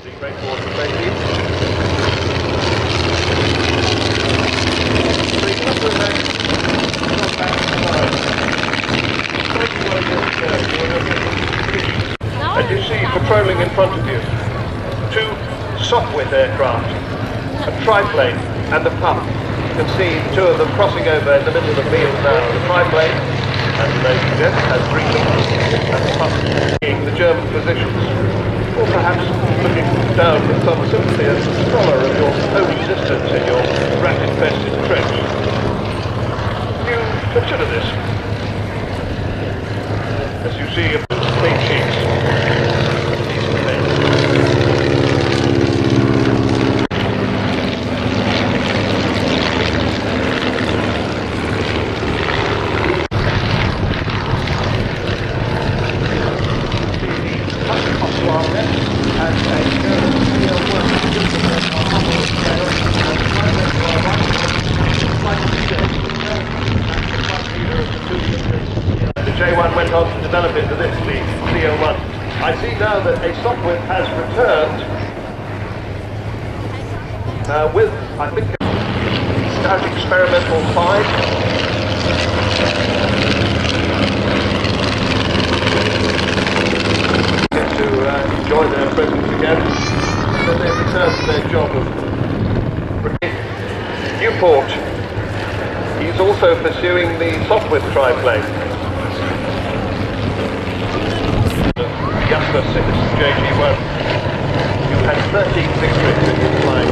And you see patrolling in front of you two Sopwith aircraft, a triplane and a pup. You can see two of them crossing over in the middle of the field now. The triplane, as the name suggests, has three wings, and the pup being the German positions. Or perhaps looking down with some sympathy as a scholar of your own existence in your rat-infested trench. You consider this. As you see, clean sheets. J1 went on to develop into this, the CO1. I see now that a Sopwith has returned with, I think, Scout Experimental 5. Get to enjoy their presence again, and then they return to their job of Newport. He's also pursuing the Sopwith triplane. Jasper 6, JG1. You had 13 victories in your flying.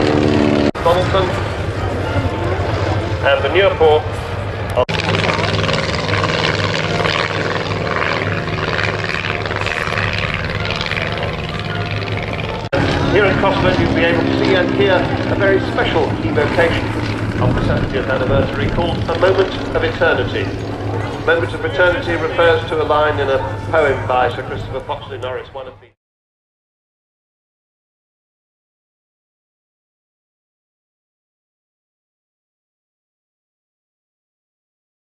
Donaldson and the Newport. Here at COSFORD you'll be able to see and hear a very special evocation of the 70th anniversary called A Moment of Eternity. Moment of Eternity refers to a line in a poem by Sir Christopher Foxley Norris, one of the